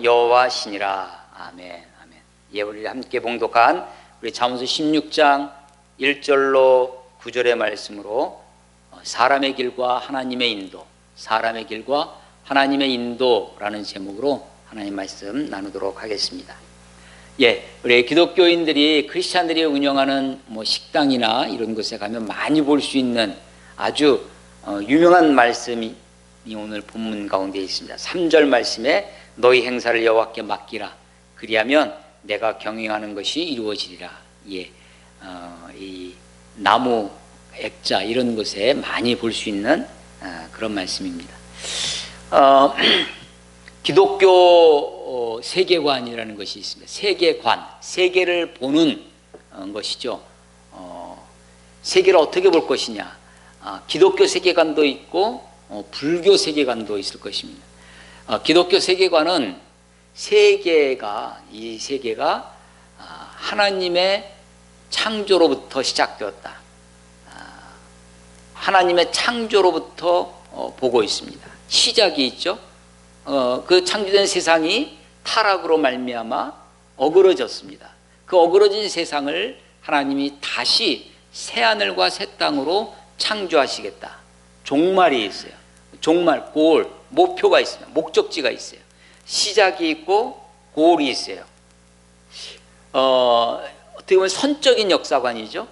여호와시니라. 아멘. 아멘. 예, 우리 함께 봉독한 우리 잠언서 16장 1절로 9절의 말씀으로 사람의 길과 하나님의 인도, 사람의 길과 하나님의 인도라는 제목으로 하나님 말씀 나누도록 하겠습니다. 예, 우리 기독교인들이 크리스찬들이 운영하는 식당이나 이런 곳에 가면 많이 볼 수 있는 아주 유명한 말씀이 오늘 본문 가운데 있습니다. 3절 말씀에 너희 행사를 여호와께 맡기라. 그리하면 내가 경영하는 것이 이루어지리라. 예, 이 나무 액자 이런 곳에 많이 볼 수 있는 그런 말씀입니다. 기독교 세계관이라는 것이 있습니다. 세계관, 세계를 보는 것이죠. 세계를 어떻게 볼 것이냐. 기독교 세계관도 있고 불교 세계관도 있을 것입니다. 기독교 세계관은 이 세계가 하나님의 창조로부터 시작되었다. 하나님의 창조로부터 보고 있습니다. 시작이 있죠. 그 창조된 세상이 타락으로 말미암아 어그러졌습니다. 그 어그러진 세상을 하나님이 다시 새하늘과 새 땅으로 창조하시겠다. 종말이 있어요. 종말, 골, 목표가 있습니다. 목적지가 있어요. 시작이 있고 골이 있어요. 어떻게 보면 선적인 역사관이죠.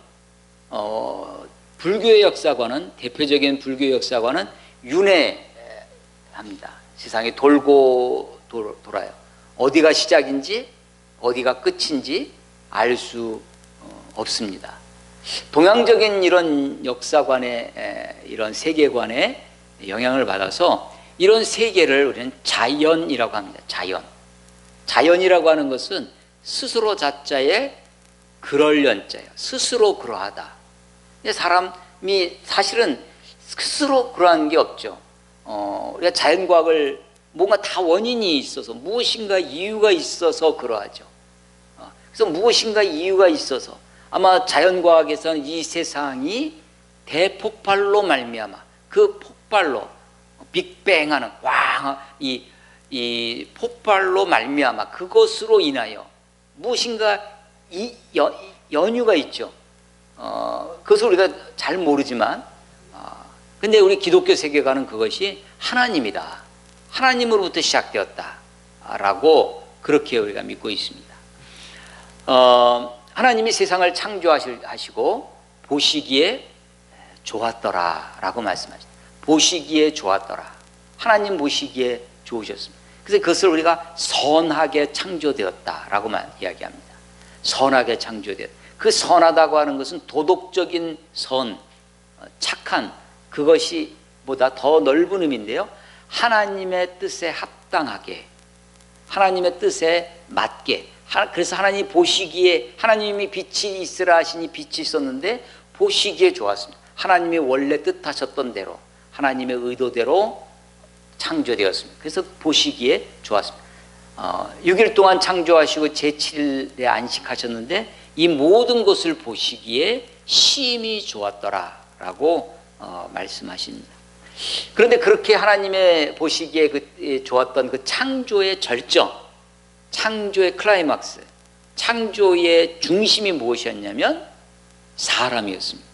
불교의 역사관은, 대표적인 불교의 역사관은 윤회합니다. 세상이 돌고 돌아요. 어디가 시작인지 어디가 끝인지 알 수 없습니다. 동양적인 이런 역사관의 이런 세계관에 영향을 받아서 이런 세계를 우리는 자연이라고 합니다. 자연이라고 하는 것은 스스로 자자에 그럴련자예요. 스스로 그러하다. 사람이 사실은 스스로 그러한 게 없죠. 우리가 자연과학을 뭔가 다 원인이 있어서 무엇인가 이유가 있어서 그러하죠. 그래서 무엇인가 이유가 있어서 아마 자연과학에서는 이 세상이 대폭발로 말미암아 그 폭발로 빅뱅하는 이 폭발로 말미암아 그것으로 인하여 무엇인가 연유가 있죠. 그것을 우리가 잘 모르지만 근데 우리 기독교 세계관은 그것이 하나님이다. 하나님으로부터 시작되었다라고 그렇게 우리가 믿고 있습니다. 하나님이 세상을 창조하시고 보시기에 좋았더라라고 말씀하십니다. 보시기에 좋았더라. 하나님 보시기에 좋으셨습니다. 그래서 그것을 우리가 선하게 창조되었다라고만 이야기합니다. 선하게 창조되었다. 그 선하다고 하는 것은 도덕적인 선, 착한 그것이 보다 더 넓은 의미인데요. 하나님의 뜻에 합당하게, 하나님의 뜻에 맞게. 그래서 하나님이 보시기에, 하나님이 빛이 있으라 하시니 빛이 있었는데 보시기에 좋았습니다. 하나님이 원래 뜻하셨던 대로, 하나님의 의도대로 창조되었습니다. 그래서 보시기에 좋았습니다. 6일 동안 창조하시고 제7일에 안식하셨는데 이 모든 것을 보시기에 심히 좋았더라라고 말씀하십니다. 그런데 그렇게 하나님의 보시기에 좋았던 그 창조의 절정, 창조의 클라이막스, 창조의 중심이 무엇이었냐면 사람이었습니다.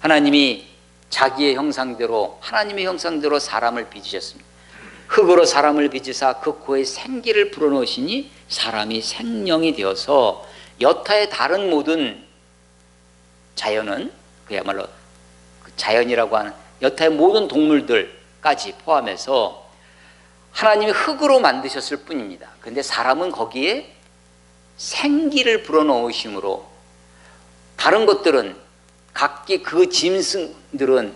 하나님이 자기의 형상대로, 하나님의 형상대로 사람을 빚으셨습니다. 흙으로 사람을 빚으사 그 코에 생기를 불어넣으시니 사람이 생명이 되어서 여타의 다른 모든 자연은 그야말로 자연이라고 하는 여타의 모든 동물들까지 포함해서 하나님이 흙으로 만드셨을 뿐입니다. 그런데 사람은 거기에 생기를 불어넣으심으로 다른 것들은 각기 그 짐승들은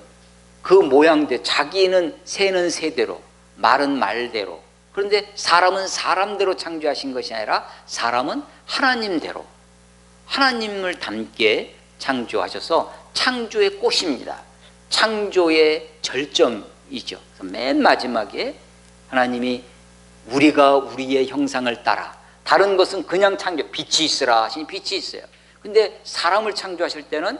그 모양대로 자기는 새는 새대로 말은 말대로 그런데 사람은 사람대로 창조하신 것이 아니라 사람은 하나님대로 하나님을 닮게 창조하셔서 창조의 꽃입니다. 창조의 절정이죠. 맨 마지막에 하나님이 우리가 우리의 형상을 따라 다른 것은 그냥 창조 빛이 있으라 하시니 빛이 있어요. 근데 사람을 창조하실 때는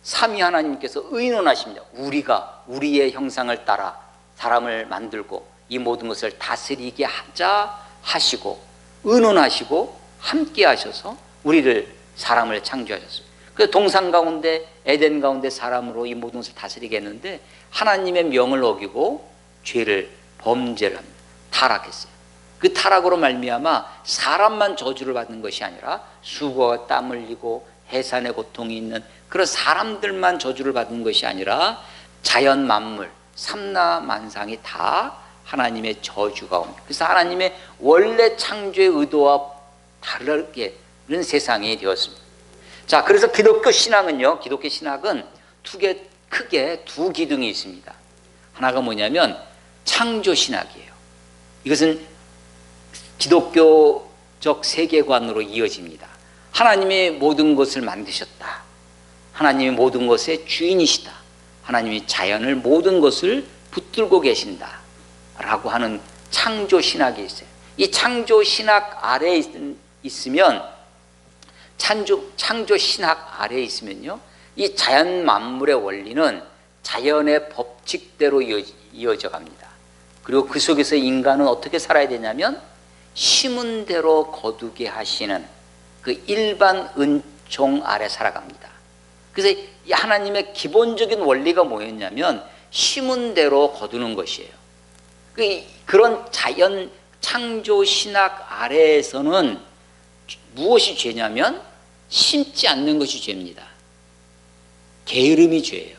삼위 하나님께서 의논하십니다. 우리가 우리의 형상을 따라 사람을 만들고 이 모든 것을 다스리게 하자 하시고 의논하시고 함께 하셔서 우리를 사람을 창조하셨습니다. 그 동산 가운데 에덴 가운데 사람으로 이 모든 것을 다스리게 했는데 하나님의 명을 어기고 죄를 범죄를 합니다. 타락했어요. 그 타락으로 말미암아 사람만 저주를 받는 것이 아니라 수고와 땀 흘리고 해산의 고통이 있는 그런 사람들만 저주를 받는 것이 아니라 자연 만물 삼라만상이 다 하나님의 저주가 옵니다. 그래서 하나님의 원래 창조의 의도와 다르게 그런 세상이 되었습니다. 자, 그래서 기독교 신학은요, 기독교 신학은 크게 두 기둥이 있습니다. 하나가 뭐냐면 창조 신학이에요. 이것은 기독교적 세계관으로 이어집니다. 하나님이 모든 것을 만드셨다. 하나님이 모든 것의 주인이시다. 하나님이 자연을 모든 것을 붙들고 계신다. 라고 하는 창조 신학이 있어요. 이 창조 신학 아래에 있으면 창조 신학 아래에 있으면요, 이 자연 만물의 원리는 자연의 법칙대로 이어져 갑니다. 그리고 그 속에서 인간은 어떻게 살아야 되냐면 심은 대로 거두게 하시는 그 일반 은총 아래 살아갑니다. 그래서 이 하나님의 기본적인 원리가 뭐였냐면 심은 대로 거두는 것이에요. 그런 자연 창조 신학 아래에서는 무엇이 죄냐면 심지 않는 것이 죄입니다. 게으름이 죄예요.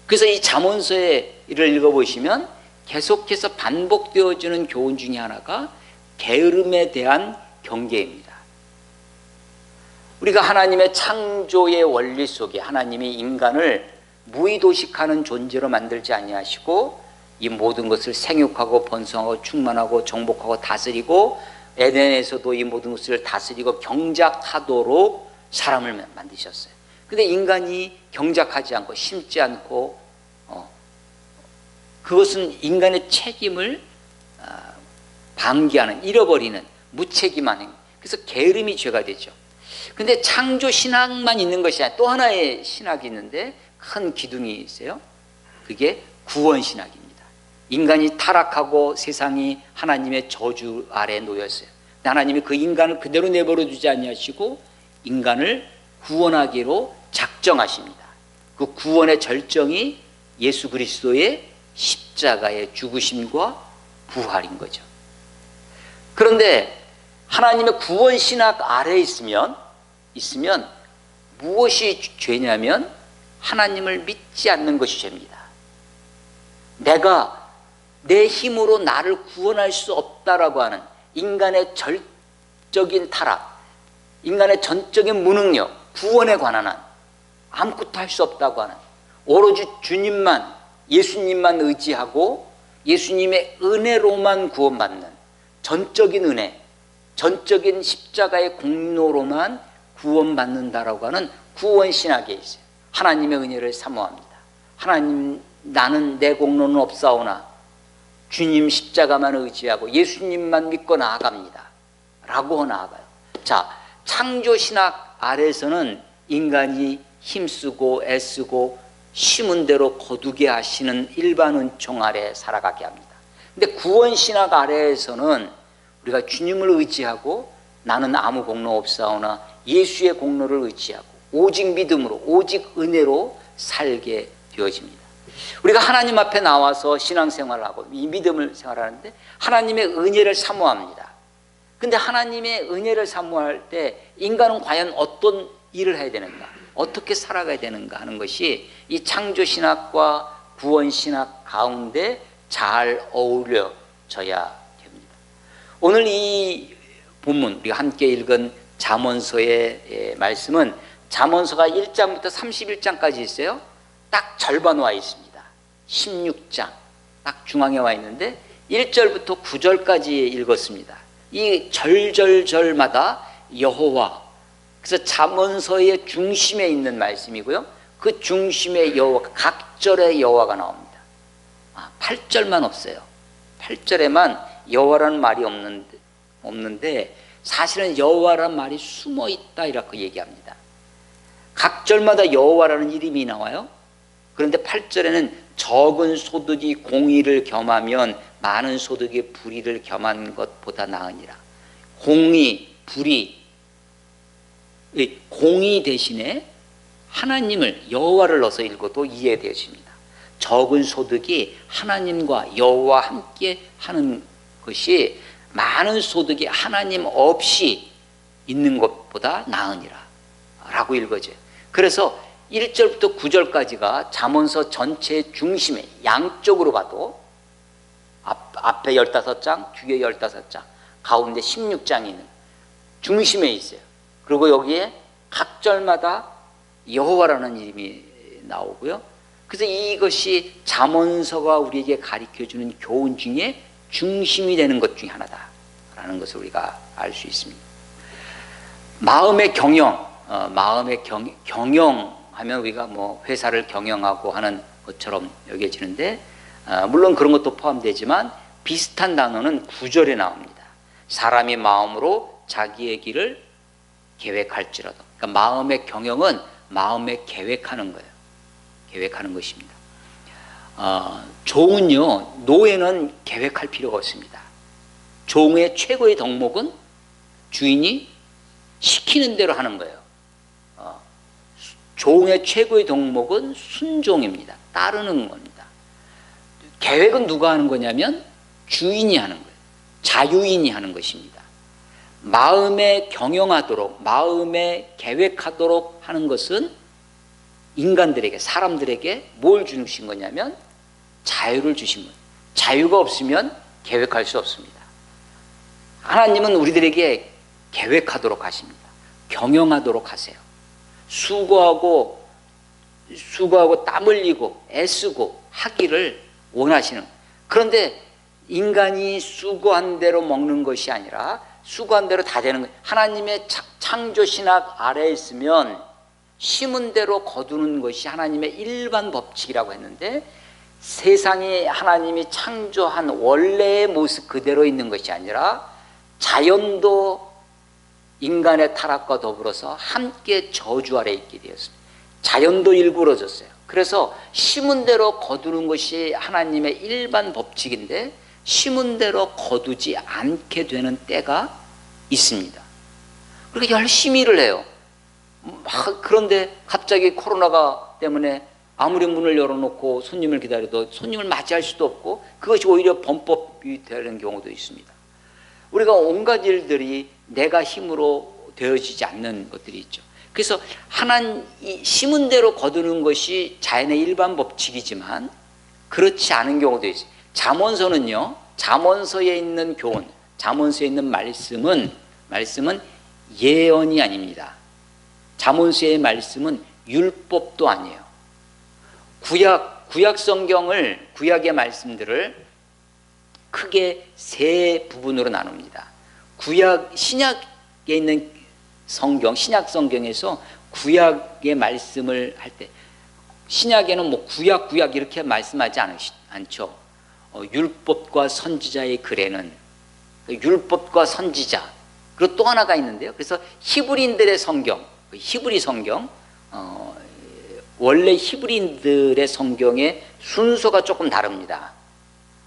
그래서 이 잠언서의 일을 읽어보시면 계속해서 반복되어지는 교훈 중에 하나가 게으름에 대한 경계입니다. 우리가 하나님의 창조의 원리 속에 하나님이 인간을 무의도식하는 존재로 만들지 아니하시고 이 모든 것을 생육하고 번성하고 충만하고 정복하고 다스리고 에덴에서도 이 모든 것을 다스리고 경작하도록 사람을 만드셨어요. 근데 인간이 경작하지 않고 심지 않고 그것은 인간의 책임을 방기하는, 잃어버리는 무책임한 행위. 그래서 게으름이 죄가 되죠. 근데 창조 신학만 있는 것이 아니라 또 하나의 신학이 있는데 큰 기둥이 있어요. 그게 구원 신학입니다. 인간이 타락하고 세상이 하나님의 저주 아래에 놓였어요. 하나님이 그 인간을 그대로 내버려 두지 아니하시고 인간을 구원하기로 작정하십니다. 그 구원의 절정이 예수 그리스도의 십자가의 죽으심과 부활인 거죠. 그런데 하나님의 구원 신학 아래에 있으면 무엇이 죄냐면 하나님을 믿지 않는 것이 죄입니다. 내가 내 힘으로 나를 구원할 수 없다라고 하는 인간의 절적인 타락, 인간의 전적인 무능력, 구원에 관한 한 아무것도 할 수 없다고 하는, 오로지 주님만, 예수님만 의지하고 예수님의 은혜로만 구원받는 전적인 은혜, 전적인 십자가의 공로로만 구원받는다라고 하는 구원신학에 있어요. 하나님의 은혜를 사모합니다. 하나님, 나는 내 공로는 없사오나 주님 십자가만 의지하고 예수님만 믿고 나아갑니다 라고 나아가요. 자, 창조신학 아래에서는 인간이 힘쓰고 애쓰고 심은 대로 거두게 하시는 일반 은총 아래 살아가게 합니다. 근데 구원신학 아래에서는 우리가 주님을 의지하고 나는 아무 공로 없사오나 예수의 공로를 의지하고 오직 믿음으로, 오직 은혜로 살게 되어집니다. 우리가 하나님 앞에 나와서 신앙생활을 하고 이 믿음을 생활하는데 하나님의 은혜를 사모합니다. 근데 하나님의 은혜를 사모할 때 인간은 과연 어떤 일을 해야 되는가, 어떻게 살아가야 되는가 하는 것이 이 창조신학과 구원신학 가운데 잘 어우러져야 됩니다. 오늘 이 본문 우리가 함께 읽은 잠언서의 말씀은 잠언서가 1장부터 31장까지 있어요. 딱 절반 와 있습니다. 16장 딱 중앙에 와 있는데 1절부터 9절까지 읽었습니다. 이 절절절마다 여호와, 그래서 잠언서의 중심에 있는 말씀이고요. 그 중심에 여호와, 각 절에 여호와가 나옵니다. 8절만 없어요. 8절에만 여호와라는 말이 없는데 사실은 여호와라는 말이 숨어 있다 이렇게 얘기합니다. 각 절마다 여호와라는 이름이 나와요. 그런데 8절에는 적은 소득이 공의를 겸하면 많은 소득이 불의를 겸한 것보다 나으니라. 공의, 불의, 공의 대신에 하나님을, 여호와를 넣어서 읽어도 이해되어집니다. 적은 소득이 하나님과 여호와 함께 하는 것이 많은 소득이 하나님 없이 있는 것보다 나으니라 라고 읽어져요. 그래서 1절부터 9절까지가 잠언서 전체의 중심에, 양쪽으로 봐도 앞에 15장, 뒤에 15장, 가운데 16장이 있는 중심에 있어요. 그리고 여기에 각 절마다 여호와라는 이름이 나오고요. 그래서 이것이 잠언서가 우리에게 가르쳐주는 교훈 중에 중심이 되는 것 중에 하나다라는 것을 우리가 알 수 있습니다. 마음의 경영, 마음의 경영하면 우리가 뭐 회사를 경영하고 하는 것처럼 여겨지는데, 물론 그런 것도 포함되지만 비슷한 단어는 9절에 나옵니다. 사람이 마음으로 자기의 길을 계획할지라도. 그러니까 마음의 경영은 마음에 계획하는 거예요. 계획하는 것입니다. 종은요, 노예는 계획할 필요가 없습니다. 종의 최고의 덕목은 주인이 시키는 대로 하는 거예요. 종의 최고의 덕목은 순종입니다. 따르는 겁니다. 계획은 누가 하는 거냐면 주인이 하는 거예요. 자유인이 하는 것입니다. 마음에 경영하도록, 마음에 계획하도록 하는 것은 인간들에게, 사람들에게 뭘 주신 거냐면 자유를 주신 거예요. 자유가 없으면 계획할 수 없습니다. 하나님은 우리들에게 계획하도록 하십니다. 경영하도록 하세요. 수고하고 땀 흘리고 애쓰고 하기를 원하시는. 그런데 인간이 수고한 대로 먹는 것이 아니라 수고한 대로 다 되는 거예요. 하나님의 창조 신학 아래에 있으면 심은 대로 거두는 것이 하나님의 일반 법칙이라고 했는데, 세상에 하나님이 창조한 원래의 모습 그대로 있는 것이 아니라 자연도 인간의 타락과 더불어서 함께 저주 아래 있게 되었습니다. 자연도 일그러졌어요. 그래서 심은 대로 거두는 것이 하나님의 일반 법칙인데 심은 대로 거두지 않게 되는 때가 있습니다. 그러니까 열심히 일을 해요. 그런데 갑자기 코로나가 때문에 아무리 문을 열어놓고 손님을 기다려도 손님을 맞이할 수도 없고, 그것이 오히려 범법이 되는 경우도 있습니다. 우리가 온갖 일들이 내가 힘으로 되어지지 않는 것들이 있죠. 그래서 심은 대로 거두는 것이 자연의 일반 법칙이지만 그렇지 않은 경우도 있어요. 잠언서는요, 잠언서에 있는 교훈, 잠언서에 있는 말씀은 예언이 아닙니다. 잠언서의 말씀은 율법도 아니에요. 구약 성경을, 구약의 말씀들을 크게 세 부분으로 나눕니다. 신약에 있는 성경, 신약 성경에서 구약의 말씀을 할 때, 신약에는 뭐 구약 이렇게 말씀하지 않죠. 율법과 선지자의 글에는, 율법과 선지자, 그리고 또 하나가 있는데요. 그래서 히브리인들의 성경, 히브리 성경, 원래 히브리인들의 성경의 순서가 조금 다릅니다.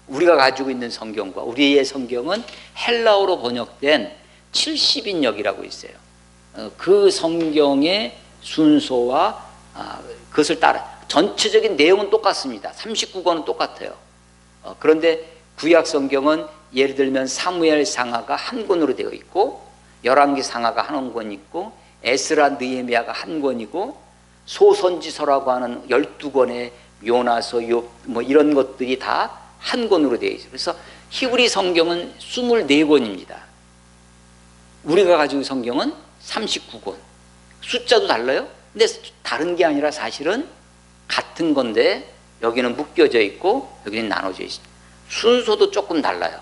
우리가 가지고 있는 성경과 우리의 성경은 헬라어로 번역된 70인역이라고 있어요. 그 성경의 순서와 그것을 따라 전체적인 내용은 똑같습니다. 39권은 똑같아요. 그런데 구약 성경은 예를 들면 사무엘 상하가 한 권으로 되어 있고, 열왕기 상하가 한 권 있고, 에스라 느헤미야가 한 권이고, 소선지서라고 하는 12권의 요나서, 욥 뭐 이런 것들이 다 한 권으로 되어 있어요. 그래서 히브리 성경은 24권입니다. 우리가 가지고 있는 성경은 39권. 숫자도 달라요. 근데 다른 게 아니라 사실은 같은 건데 여기는 묶여져 있고 여기는 나눠져 있습니다. 순서도 조금 달라요.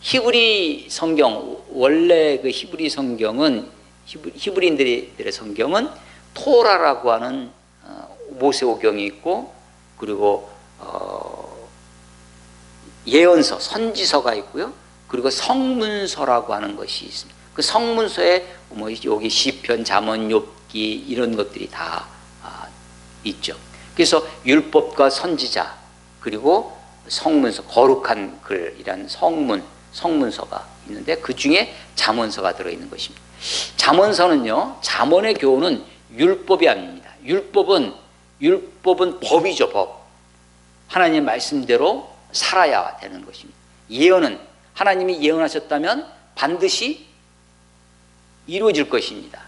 히브리 성경, 원래 그 히브리 성경은, 히브리인들의 성경은 토라라고 하는 모세오경이 있고, 그리고 예언서, 선지서가 있고요. 그리고 성문서라고 하는 것이 있습니다. 그 성문서에 뭐 여기 시편, 잠언, 욥기 이런 것들이 다 있죠. 그래서 율법과 선지자 그리고 성문서, 거룩한 글이라는 성문서가 있는데 그 중에 잠언서가 들어있는 것입니다. 잠언서는요, 잠언의 교훈은 율법이 아닙니다. 율법은 법이죠, 법. 하나님의 말씀대로 살아야 되는 것입니다. 예언은 하나님이 예언하셨다면 반드시 이루어질 것입니다.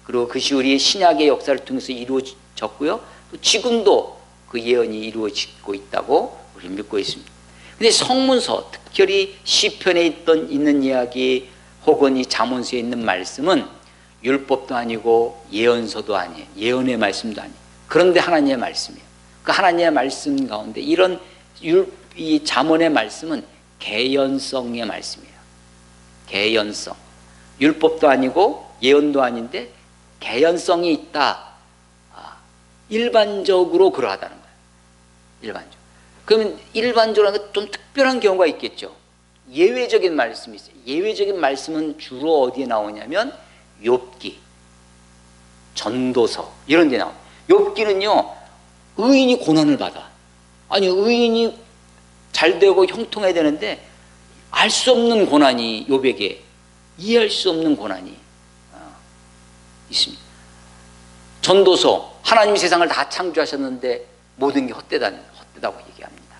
그리고 그것이 우리의 신약의 역사를 통해서 이루어졌고요. 또 지금도 그 예언이 이루어지고 있다고 우리 믿고 있습니다. 근데 성문서, 특별히 시편에 있는 이야기 혹은 이 잠언서에 있는 말씀은 율법도 아니고 예언서도 아니에요. 예언의 말씀도 아니에요. 그런데 하나님의 말씀이에요. 그 하나님의 말씀 가운데 이 잠언의 말씀은 개연성의 말씀이에요. 개연성. 율법도 아니고 예언도 아닌데 개연성이 있다. 일반적으로 그러하다는 거예요. 일반적으로. 그러면 일반적으로 좀 특별한 경우가 있겠죠. 예외적인 말씀이 있어요. 예외적인 말씀은 주로 어디에 나오냐면 욥기, 전도서 이런 데 나와요. 욥기는요, 의인이 고난을 받아. 아니, 의인이 잘 되고 형통해야 되는데 알 수 없는 고난이 욥에게, 이해할 수 없는 고난이 있습니다. 전도서, 하나님이 세상을 다 창조하셨는데 모든 게 헛되다고 얘기합니다.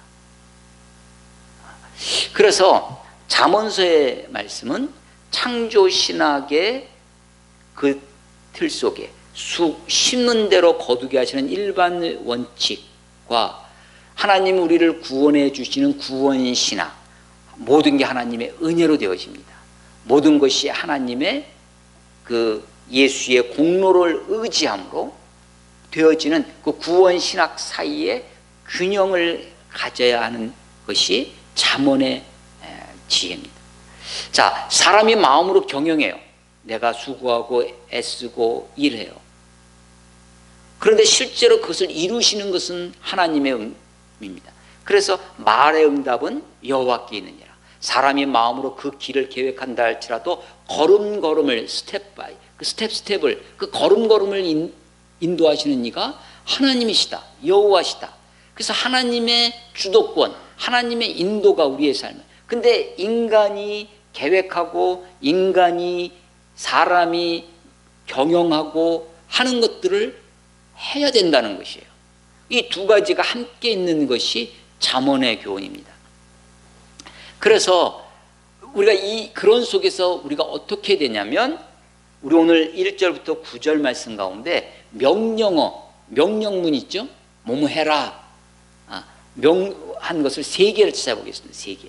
그래서 잠언서의 말씀은 창조신학의 그 틀 속에 심는 대로 거두게 하시는 일반 원칙과 하나님 우리를 구원해 주시는 구원신학, 모든 게 하나님의 은혜로 되어집니다. 모든 것이 하나님의 그 예수의 공로를 의지함으로 되어지는 그 구원신학 사이에 균형을 가져야 하는 것이 잠언의 지혜입니다. 자, 사람이 마음으로 경영해요. 내가 수고하고 애쓰고 일해요. 그런데 실제로 그것을 이루시는 것은 하나님의 응입니다. 그래서 말의 응답은 여호와께 있느니라. 사람이 마음으로 그 길을 계획한다 할지라도 걸음걸음을 스텝바이, 그 스텝을, 그 걸음걸음을 인도하시는 이가 하나님이시다. 여호와시다. 그래서 하나님의 주도권, 하나님의 인도가 우리의 삶을. 근데 인간이 계획하고 사람이 경영하고 하는 것들을 해야 된다는 것이에요. 이 두 가지가 함께 있는 것이 잠언의 교훈입니다. 그래서 우리가 그런 속에서 우리가 어떻게 되냐면, 우리 오늘 1절부터 9절 말씀 가운데 명령문 있죠? 뭐뭐 해라. 한 것을 3개를 찾아보겠습니다. 3개.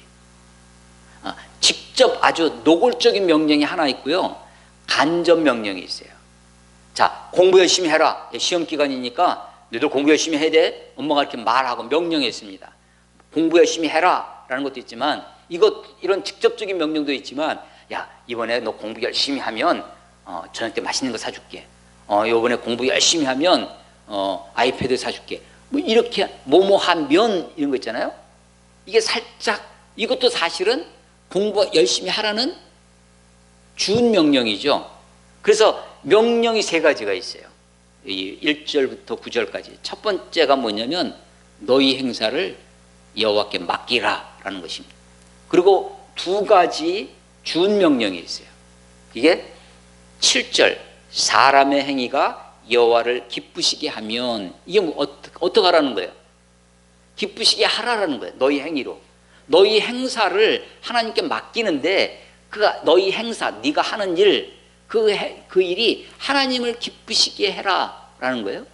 직접 아주 노골적인 명령이 하나 있고요. 간접 명령이 있어요. 자, 공부 열심히 해라. 시험 기간이니까 너희들 공부 열심히 해야 돼. 엄마가 이렇게 말하고 명령했습니다. 공부 열심히 해라 라는 것도 있지만, 이런 직접적인 명령도 있지만, 야, 이번에 너 공부 열심히 하면 저녁 때 맛있는 거 사줄게. 이번에 공부 열심히 하면 아이패드 사줄게. 뭐 이렇게 뭐뭐 하면 이런 거 있잖아요. 이게 살짝, 이것도 사실은 공부 열심히 하라는 준 명령이죠. 그래서 명령이 3가지가 있어요. 1절부터 9절까지. 첫 번째가 뭐냐면 너희 행사를 여호와께 맡기라 라는 것입니다. 그리고 2가지 준 명령이 있어요. 이게 7절, 사람의 행위가 여호와를 기쁘시게 하면, 이게 어떻게 하라는 거예요? 기쁘시게 하라라는 거예요. 너희 행위로. 너희 행사를 하나님께 맡기는데, 너희 행사, 네가 하는 일, 그 일이 하나님을 기쁘시게 해라라는 거예요.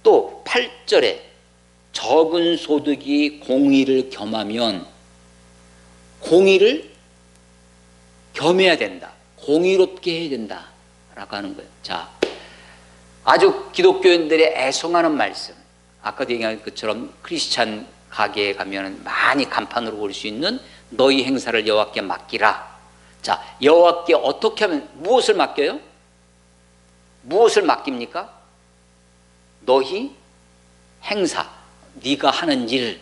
또 8절에 적은 소득이 공의를 겸하면, 공의를 겸해야 된다. 공의롭게 해야 된다 라고 하는 거예요. 자, 아주 기독교인들의 애송하는 말씀, 아까도 얘기한 것처럼 크리스찬 가게에 가면 많이 간판으로 볼 수 있는 너희 행사를 여호와께 맡기라. 자, 여호와께 어떻게 하면, 무엇을 맡겨요? 무엇을 맡깁니까? 너희 행사, 네가 하는 일,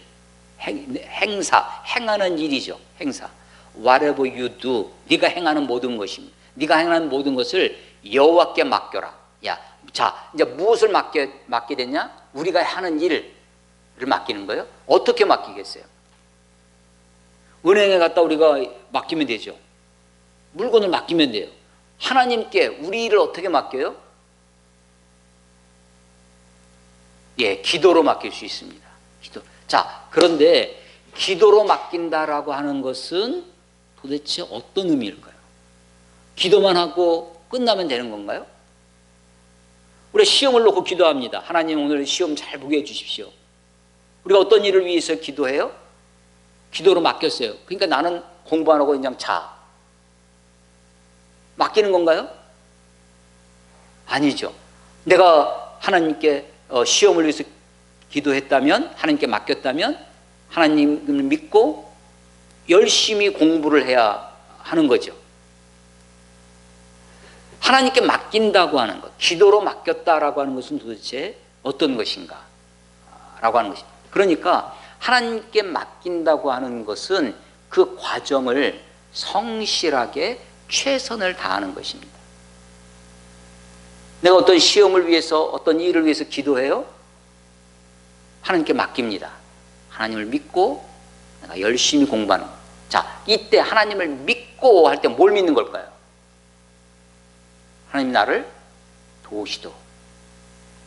행사, 행하는 일이죠. 행사. Whatever you do, 네가 행하는 모든 것입니다. 네가 행하는 모든 것을 여호와께 맡겨라. 야, 자, 이제 무엇을 맡게 됐냐? 우리가 하는 일을 맡기는 거예요? 어떻게 맡기겠어요? 은행에 갔다 우리가 맡기면 되죠. 물건을 맡기면 돼요. 하나님께 우리 일을 어떻게 맡겨요? 예, 기도로 맡길 수 있습니다. 기도. 자, 그런데 기도로 맡긴다라고 하는 것은 도대체 어떤 의미일까요? 기도만 하고 끝나면 되는 건가요? 우리가 시험을 놓고 기도합니다. 하나님 오늘 시험 잘 보게 해주십시오. 우리가 어떤 일을 위해서 기도해요? 기도로 맡겼어요. 그러니까 나는 공부 안 하고 그냥 자. 맡기는 건가요? 아니죠. 내가 하나님께 시험을 위해서 기도했다면, 하나님께 맡겼다면 하나님을 믿고 열심히 공부를 해야 하는 거죠. 하나님께 맡긴다고 하는 것, 기도로 맡겼다라고 하는 것은 도대체 어떤 것인가? 라고 하는 것입니다. 그러니까 하나님께 맡긴다고 하는 것은 그 과정을 성실하게 최선을 다하는 것입니다. 내가 어떤 시험을 위해서, 어떤 일을 위해서 기도해요? 하나님께 맡깁니다. 하나님을 믿고 내가 열심히 공부하는 것. 자, 이때 하나님을 믿고 할 때 뭘 믿는 걸까요? 하나님 나를 도우시도록,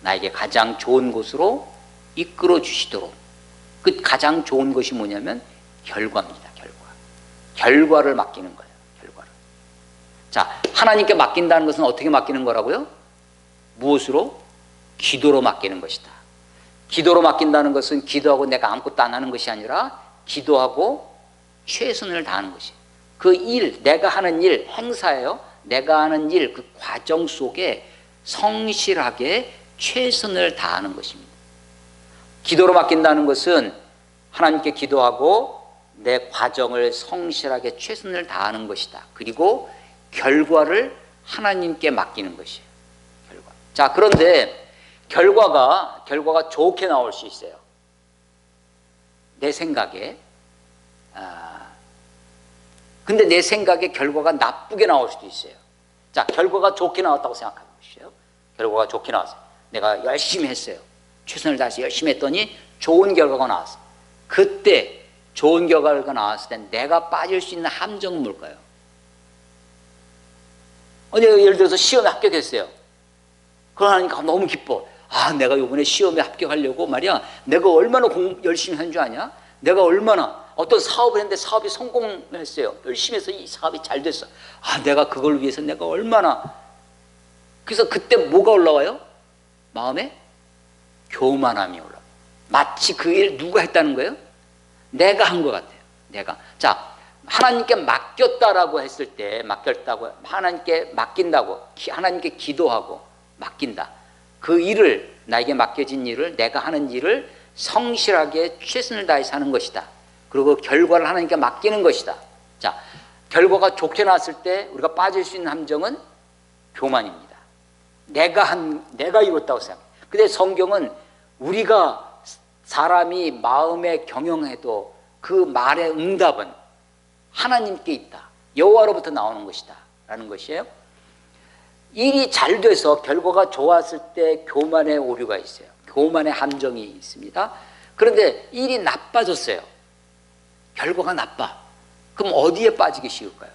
나에게 가장 좋은 곳으로 이끌어 주시도록. 그 가장 좋은 것이 뭐냐면 결과입니다. 결과를 맡기는 거예요. 결과를. 자, 하나님께 맡긴다는 것은 어떻게 맡기는 거라고요? 무엇으로? 기도로 맡기는 것이다. 기도로 맡긴다는 것은 기도하고 내가 아무것도 안 하는 것이 아니라 기도하고 최선을 다하는 것이에요. 그 일, 내가 하는 일, 행사예요. 내가 하는 일, 그 과정 속에 성실하게 최선을 다하는 것입니다. 기도로 맡긴다는 것은 하나님께 기도하고 내 과정을 성실하게 최선을 다하는 것이다. 그리고 결과를 하나님께 맡기는 것이에요. 결과. 자, 그런데 결과가 좋게 나올 수 있어요. 내 생각에. 근데 내 생각에 결과가 나쁘게 나올 수도 있어요. 자, 결과가 좋게 나왔다고 생각하는 것이에요. 결과가 좋게 나왔어요. 내가 열심히 했어요. 최선을 다해서 열심히 했더니 좋은 결과가 나왔어요. 그때 좋은 결과가 나왔을 때 내가 빠질 수 있는 함정은 뭘까요? 예를 들어서 시험에 합격했어요. 그러니까 너무 기뻐. 내가 이번에 시험에 합격하려고 말이야. 내가 얼마나 열심히 한 줄 아냐? 내가 얼마나 어떤 사업을 했는데 사업이 성공했어요. 열심히 해서 이 사업이 잘 됐어. 내가 그걸 위해서 내가 얼마나. 그래서 그때 뭐가 올라와요? 마음에 교만함이 올라와요. 마치 그 일 누가 했다는 거예요? 내가 한 것 같아요. 내가. 자, 하나님께 맡겼다라고 했을 때, 하나님께 맡긴다고, 하나님께 기도하고 맡긴다. 그 일을, 나에게 맡겨진 일을, 내가 하는 일을 성실하게 최선을 다해서 하는 것이다. 그리고 결과를 하나님께 맡기는 것이다. 자, 결과가 좋게 나왔을 때 우리가 빠질 수 있는 함정은 교만입니다. 내가 이뤘다고 생각해요. 근데 성경은 우리가 사람이 마음에 경영해도 그 말의 응답은 하나님께 있다. 여호와로부터 나오는 것이다. 라는 것이에요. 일이 잘 돼서 결과가 좋았을 때 교만의 오류가 있어요. 교만의 함정이 있습니다. 그런데 일이 나빠졌어요. 결과가 나빠. 그럼 어디에 빠지기 쉬울까요?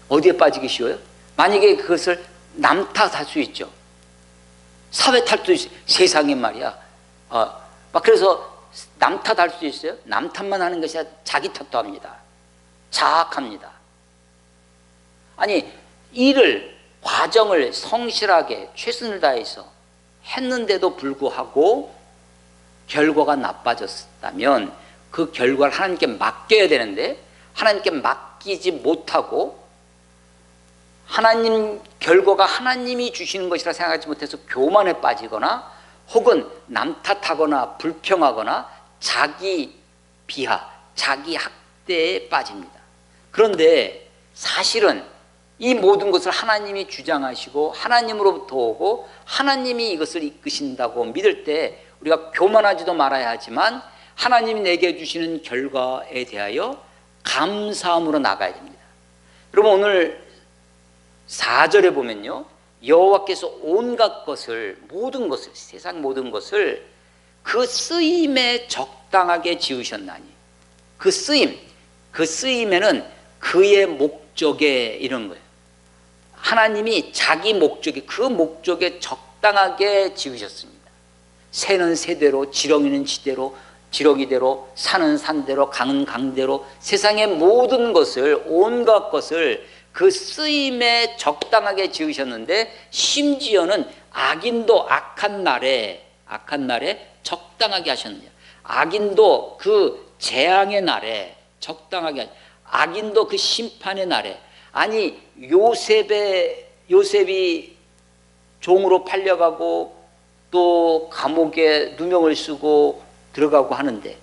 어디에 빠지기 쉬워요? 만약에 그것을 남 탓할 수 있죠. 사회 탓도 있어요. 세상에 말이야. 막 그래서 남 탓할 수 있어요. 남 탓만 하는 것이 아니라 자기 탓도 합니다. 자학합니다. 아니, 과정을 성실하게 최선을 다해서 했는데도 불구하고 결과가 나빠졌다면 그 결과를 하나님께 맡겨야 되는데 하나님께 맡기지 못하고 결과가 하나님이 주시는 것이라 생각하지 못해서 교만에 빠지거나 혹은 남 탓하거나 불평하거나 자기 비하, 자기 학대에 빠집니다. 그런데 사실은 이 모든 것을 하나님이 주장하시고 하나님으로부터 오고 하나님이 이것을 이끄신다고 믿을 때 우리가 교만하지도 말아야 하지만 하나님이 내게 주시는 결과에 대하여 감사함으로 나가야 됩니다. 여러분 오늘 4절에 보면요. 여호와께서 온갖 것을, 모든 것을, 세상 모든 것을 그 쓰임에 적당하게 지으셨나니, 그 쓰임에는 그의 목적에 이런 거예요. 하나님이 자기 목적에, 그 목적에 적당하게 지으셨습니다. 새는 새대로, 지렁이는 지렁이대로, 산은 산대로, 강은 강대로, 세상의 모든 것을, 온갖 것을 그 쓰임에 적당하게 지으셨는데, 심지어는 악인도 악한 날에 적당하게 하셨느냐. 악인도 그 재앙의 날에 적당하게, 악인도 그 심판의 날에. 아니, 요셉이 종으로 팔려가고 또 감옥에 누명을 쓰고 들어가고 하는데,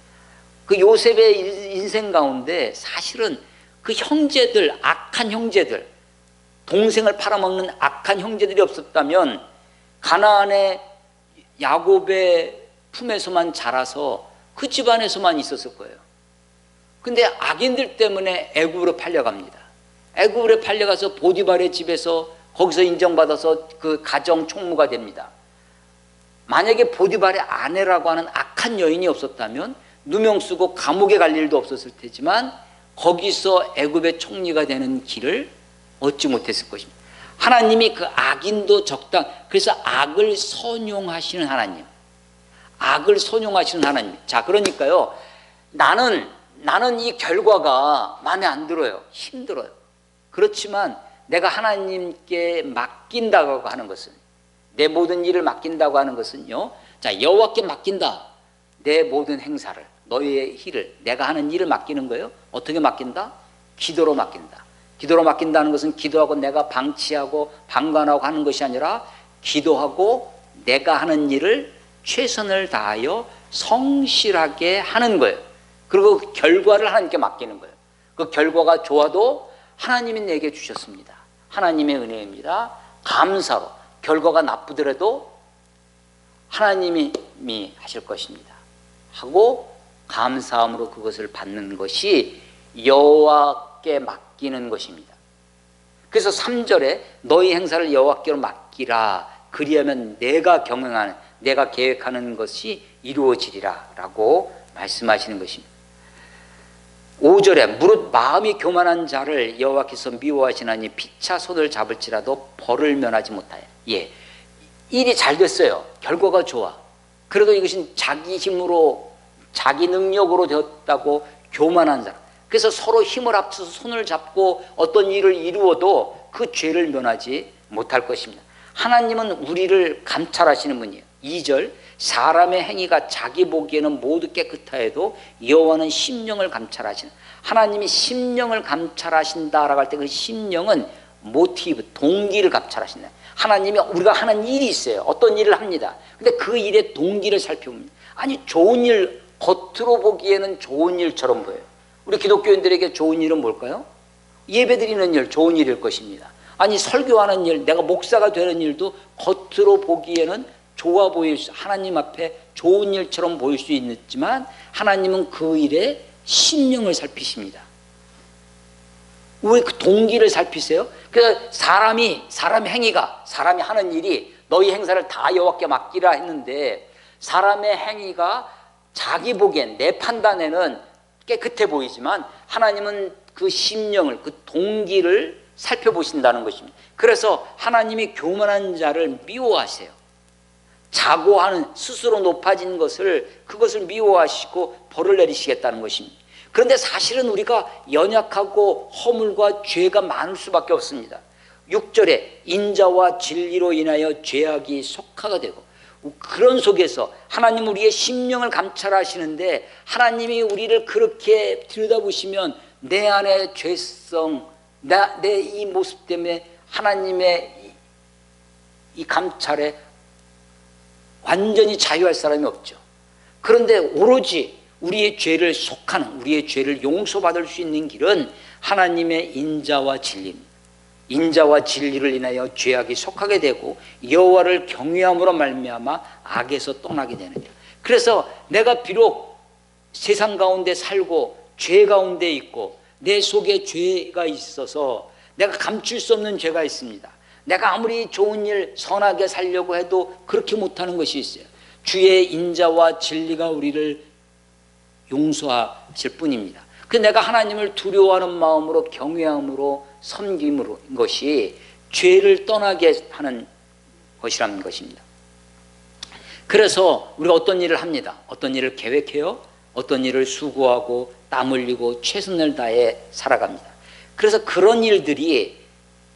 그 요셉의 인생 가운데 사실은 그 형제들, 악한 형제들, 동생을 팔아먹는 악한 형제들이 없었다면 가나안의 야곱의 품에서만 자라서 그 집안에서만 있었을 거예요. 근데 악인들 때문에 애굽으로 팔려갑니다. 애굽으로 팔려가서 보디발의 집에서 거기서 인정받아서 그 가정 총무가 됩니다. 만약에 보디발의 아내라고 하는 악한 여인이 없었다면 누명 쓰고 감옥에 갈 일도 없었을 테지만 거기서 애굽의 총리가 되는 길을 얻지 못했을 것입니다. 하나님이 그 악인도 그래서 악을 선용하시는 하나님, 악을 선용하시는 하나님. 자, 그러니까요, 나는 이 결과가 마음에 안 들어요. 힘들어요. 그렇지만 내가 하나님께 맡긴다고 하는 것은, 내 모든 일을 맡긴다고 하는 것은요, 자, 여호와께 맡긴다. 내 모든 행사를, 너희의 일을, 내가 하는 일을 맡기는 거예요. 어떻게 맡긴다? 기도로 맡긴다. 기도로 맡긴다는 것은 기도하고 내가 방치하고 방관하고 하는 것이 아니라, 기도하고 내가 하는 일을 최선을 다하여 성실하게 하는 거예요. 그리고 그 결과를 하나님께 맡기는 거예요. 그 결과가 좋아도 하나님이 내게 주셨습니다. 하나님의 은혜입니다. 감사로. 결과가 나쁘더라도 하나님이 하실 것입니다 하고 감사함으로 그것을 받는 것이 여호와께 맡기는 것입니다. 그래서 3절에 너희 행사를 여호와께로 맡기라. 그리하면 내가 경영하는, 내가 계획하는 것이 이루어지리라 라고 말씀하시는 것입니다. 5절에 무릇 마음이 교만한 자를 여호와께서 미워하시나니 피차 손을 잡을지라도 벌을 면하지 못하여. 예, 일이 잘 됐어요. 결과가 좋아. 그래도 이것은 자기 힘으로, 자기 능력으로 되었다고 교만한 사람. 그래서 서로 힘을 합쳐서 손을 잡고 어떤 일을 이루어도 그 죄를 면하지 못할 것입니다. 하나님은 우리를 감찰하시는 분이에요. 2절 사람의 행위가 자기 보기에는 모두 깨끗하여도 여호와는 심령을 감찰하시는, 하나님이 심령을 감찰하신다라고 할 때 그 심령은 모티브, 동기를 감찰하신다. 하나님이 우리가 하는 일이 있어요. 어떤 일을 합니다. 근데 그 일의 동기를 살펴봅니다. 아니, 좋은 일, 겉으로 보기에는 좋은 일처럼 보여요. 우리 기독교인들에게 좋은 일은 뭘까요? 예배드리는 일, 좋은 일일 것입니다. 아니, 설교하는 일, 내가 목사가 되는 일도 겉으로 보기에는 좋아 보일 수, 하나님 앞에 좋은 일처럼 보일 수 있지만 하나님은 그 일에 심령을 살피십니다. 왜 그 동기를 살피세요? 그래서 사람의 행위가, 사람이 하는 일이 너희 행사를 다 여호와께 맡기라 했는데, 사람의 행위가 자기 보기엔, 내 판단에는 깨끗해 보이지만 하나님은 그 심령을, 그 동기를 살펴보신다는 것입니다. 그래서 하나님이 교만한 자를 미워하세요. 자고하는, 스스로 높아진 그것을 미워하시고 벌을 내리시겠다는 것입니다. 그런데 사실은 우리가 연약하고 허물과 죄가 많을 수밖에 없습니다. 6절에 인자와 진리로 인하여 죄악이 속하가 되고, 그런 속에서 하나님 우리의 심령을 감찰하시는데, 하나님이 우리를 그렇게 들여다보시면 내 안의 죄성, 내 이 모습 때문에 하나님의 이 감찰에 완전히 자유할 사람이 없죠. 그런데 오로지 우리의 죄를 속하는, 우리의 죄를 용서받을 수 있는 길은 하나님의 인자와 진리입니다. 인자와 진리를 인하여 죄악이 속하게 되고 여호와를 경외함으로 말미암아 악에서 떠나게 되는 일. 그래서 내가 비록 세상 가운데 살고 죄 가운데 있고 내 속에 죄가 있어서 내가 감출 수 없는 죄가 있습니다. 내가 아무리 좋은 일 선하게 살려고 해도 그렇게 못하는 것이 있어요. 주의 인자와 진리가 우리를 용서하실 뿐입니다. 그 내가 하나님을 두려워하는 마음으로 경외함으로 섬김으로 것이 죄를 떠나게 하는 것이라는 것입니다. 그래서 우리가 어떤 일을 합니다. 어떤 일을 계획해요. 어떤 일을 수고하고 땀 흘리고 최선을 다해 살아갑니다. 그래서 그런 일들이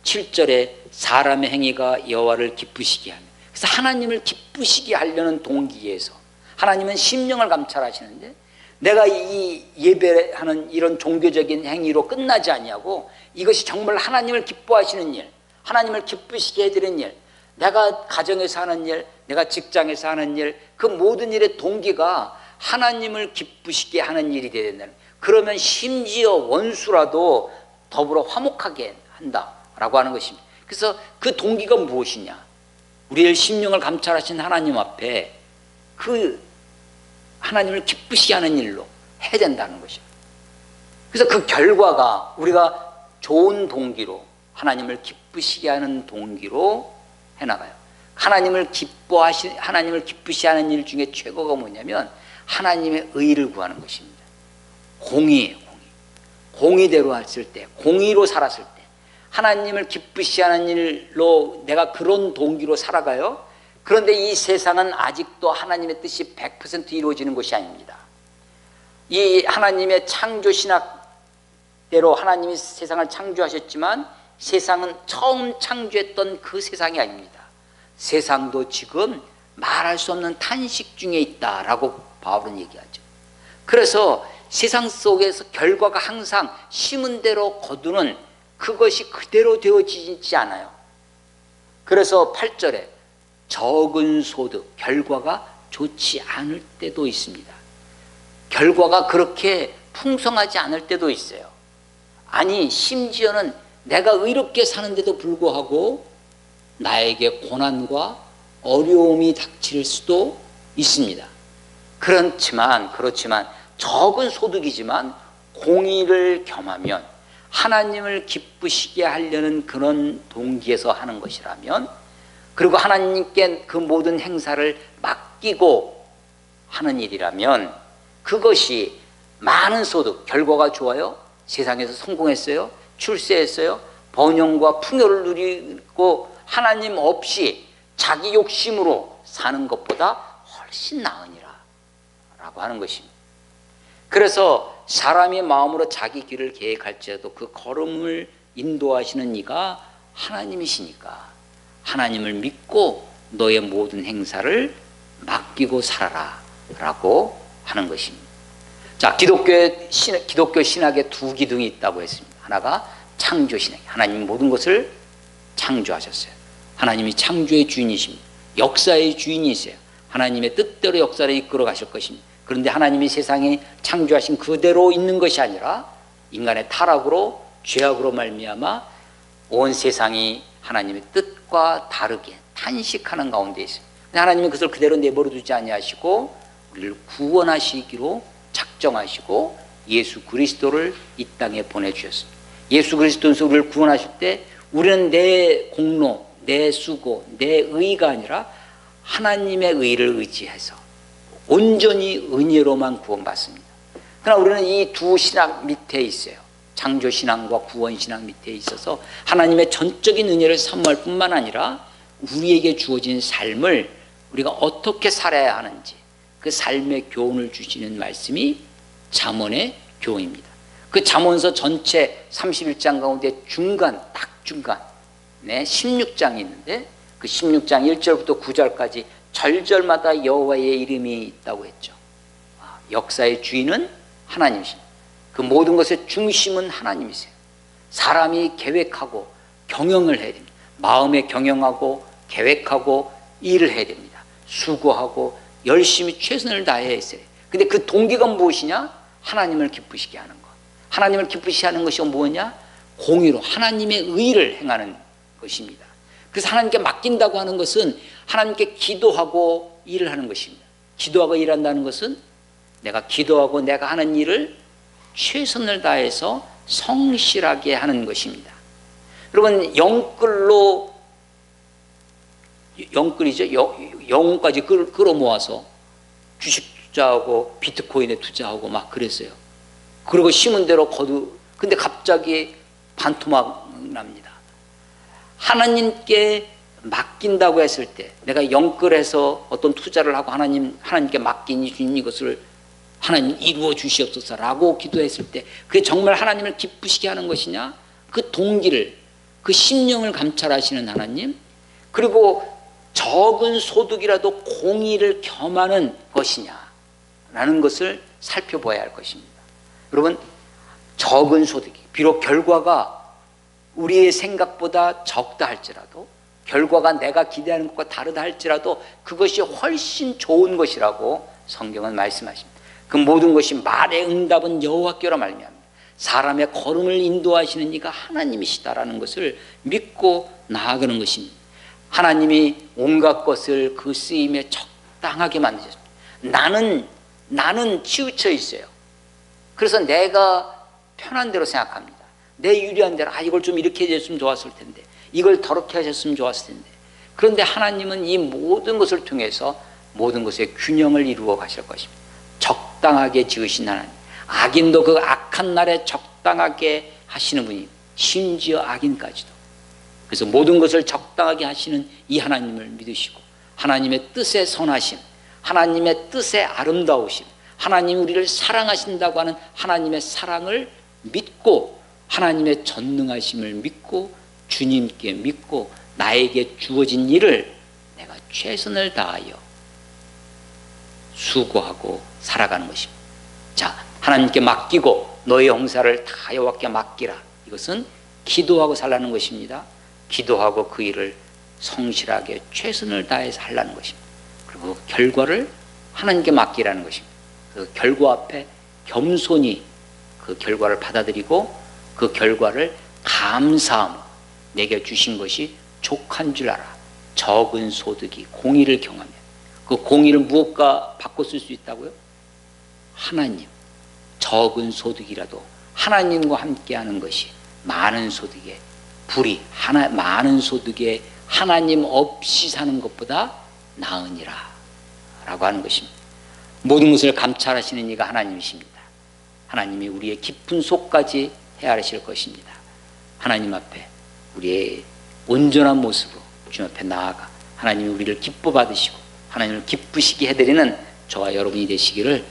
7절에 사람의 행위가 여호와를 기쁘시게 하며, 그래서 하나님을 기쁘시게 하려는 동기에서 하나님은 심령을 감찰하시는데 내가 이 예배하는 이런 종교적인 행위로 끝나지 아니하고 이것이 정말 하나님을 기뻐하시는 일, 하나님을 기쁘시게 해드리는 일, 내가 가정에서 하는 일, 내가 직장에서 하는 일, 그 모든 일의 동기가 하나님을 기쁘시게 하는 일이 되어야 된다는, 그러면 심지어 원수라도 더불어 화목하게 한다라고 하는 것입니다. 그래서 그 동기가 무엇이냐? 우리의 심령을 감찰하신 하나님 앞에 그 하나님을 기쁘시게 하는 일로 해야 된다는 것이에요. 그래서 그 결과가 우리가 좋은 동기로, 하나님을 기쁘시게 하는 동기로 해나가요. 하나님을 기쁘시게 하는 일 중에 최고가 뭐냐면 하나님의 의를 구하는 것입니다. 공의예요. 공의대로 했을 때, 공의로 살았을 때, 하나님을 기쁘시게 하는 일로 내가 그런 동기로 살아가요. 그런데 이 세상은 아직도 하나님의 뜻이 100% 이루어지는 것이 아닙니다. 이 하나님의 창조 신학대로 하나님이 세상을 창조하셨지만 세상은 처음 창조했던 그 세상이 아닙니다. 세상도 지금 말할 수 없는 탄식 중에 있다라고 바울은 얘기하죠. 그래서 세상 속에서 결과가 항상 심은 대로 거두는 그것이 그대로 되어지지 않아요. 그래서 8절에 적은 소득, 결과가 좋지 않을 때도 있습니다. 결과가 그렇게 풍성하지 않을 때도 있어요. 아니, 심지어는 내가 의롭게 사는데도 불구하고 나에게 고난과 어려움이 닥칠 수도 있습니다. 그렇지만 적은 소득이지만 공의를 겸하면, 하나님을 기쁘시게 하려는 그런 동기에서 하는 것이라면, 그리고 하나님께 그 모든 행사를 맡기고 하는 일이라면, 그것이 많은 소득, 결과가 좋아요, 세상에서 성공했어요, 출세했어요, 번영과 풍요를 누리고 하나님 없이 자기 욕심으로 사는 것보다 훨씬 나으니라 라고 하는 것입니다. 그래서 사람이 마음으로 자기 길을 계획할지라도 그 걸음을 인도하시는 이가 하나님이시니까 하나님을 믿고 너의 모든 행사를 맡기고 살아라 라고 하는 것입니다. 자, 기독교 신학에 두 기둥이 있다고 했습니다. 하나가 창조 신학, 하나님이 모든 것을 창조하셨어요. 하나님이 창조의 주인이십니다. 역사의 주인이세요. 하나님의 뜻대로 역사를 이끌어 가실 것입니다. 그런데 하나님이 세상에 창조하신 그대로 있는 것이 아니라 인간의 타락으로, 죄악으로 말미암아 온 세상이 하나님의 뜻과 다르게 탄식하는 가운데 있어요. 하나님은 그것을 그대로 내버려 두지 아니하시고 우리를 구원하시기로 작정하시고 예수 그리스도를 이 땅에 보내주셨습니다. 예수 그리스도에서 우리를 구원하실 때 우리는 내 공로, 내 수고, 내 의가 아니라 하나님의 의를 의지해서 온전히 은혜로만 구원받습니다. 그러나 우리는 이 두 신학 밑에 있어요. 창조신앙과 구원신앙 밑에 있어서 하나님의 전적인 은혜를 사모할 뿐만 아니라 우리에게 주어진 삶을 우리가 어떻게 살아야 하는지 그 삶의 교훈을 주시는 말씀이 잠언의 교훈입니다. 그 잠언서 전체 31장 가운데 딱 중간에 16장이 있는데 그 16장 1절부터 9절까지 절절마다 여호와의 이름이 있다고 했죠. 역사의 주인은 하나님이십니다. 그 모든 것의 중심은 하나님이세요. 사람이 계획하고 경영을 해야 됩니다. 마음에 경영하고 계획하고 일을 해야 됩니다. 수고하고 열심히 최선을 다해야 했어요. 근데 그 동기가 무엇이냐? 하나님을 기쁘시게 하는 것. 하나님을 기쁘시게 하는 것이 뭐냐? 공의로 하나님의 의를 행하는 것입니다. 그래서 하나님께 맡긴다고 하는 것은 하나님께 기도하고 일을 하는 것입니다. 기도하고 일한다는 것은 내가 기도하고 내가 하는 일을 최선을 다해서 성실하게 하는 것입니다. 여러분, 영끌로 영끌이죠. 영혼까지 끌어모아서 주식 투자하고 비트코인에 투자하고 막 그랬어요. 그리고 심은 대로 근데 갑자기 반토막 납니다. 하나님께 맡긴다고 했을 때 내가 영끌해서 어떤 투자를 하고 하나님께 맡긴 주님 이것을 하나님 이루어 주시옵소서라고 기도했을 때 그게 정말 하나님을 기쁘시게 하는 것이냐? 그 동기를, 그 심령을 감찰하시는 하나님, 그리고 적은 소득이라도 공의를 겸하는 것이냐라는 것을 살펴봐야 할 것입니다. 여러분, 적은 소득이 비록 결과가 우리의 생각보다 적다 할지라도, 결과가 내가 기대하는 것과 다르다 할지라도 그것이 훨씬 좋은 것이라고 성경은 말씀하십니다. 그 모든 것이 말의 응답은 여호와께로 말미암아 사람의 걸음을 인도하시는 이가 하나님이시다라는 것을 믿고 나아가는 것입니다. 하나님이 온갖 것을 그 쓰임에 적당하게 만드셨습니다. 나는 치우쳐 있어요. 그래서 내가 편한 대로 생각합니다. 내 유리한 대로 이걸 좀 이렇게 해줬으면 좋았을 텐데, 이걸 더럽게 하셨으면 좋았을 텐데. 그런데 하나님은 이 모든 것을 통해서 모든 것의 균형을 이루어 가실 것입니다. 적당하게 지으신 하나님, 악인도 그 악한 날에 적당하게 하시는 분이, 심지어 악인까지도. 그래서 모든 것을 적당하게 하시는 이 하나님을 믿으시고 하나님의 뜻의 선하심, 하나님의 뜻의 아름다우심, 하나님이 우리를 사랑하신다고 하는 하나님의 사랑을 믿고 하나님의 전능하심을 믿고 주님께 믿고 나에게 주어진 일을 내가 최선을 다하여 수고하고 살아가는 것입니다. 자, 하나님께 맡기고 너의 홍사를 다 여호와께 맡기라. 이것은 기도하고 살라는 것입니다. 기도하고 그 일을 성실하게 최선을 다해서 하라는 것입니다. 그리고 결과를 하나님께 맡기라는 것입니다. 그 결과 앞에 겸손히 그 결과를 받아들이고 그 결과를 감사함으로 내게 주신 것이 족한 줄 알아. 적은 소득이 공의를 경하면 그 공의를 무엇과 바꿔 쓸 수 있다고요? 하나님. 적은 소득이라도 하나님과 함께하는 것이 많은 소득에 많은 소득에 하나님 없이 사는 것보다 나으니라 라고 하는 것입니다. 모든 것을 감찰하시는 이가 하나님이십니다. 하나님이 우리의 깊은 속까지 헤아리실 것입니다. 하나님 앞에 우리의 온전한 모습으로 주님 앞에 나아가 하나님이 우리를 기뻐 받으시고 하나님을 기쁘시게 해드리는 저와 여러분이 되시기를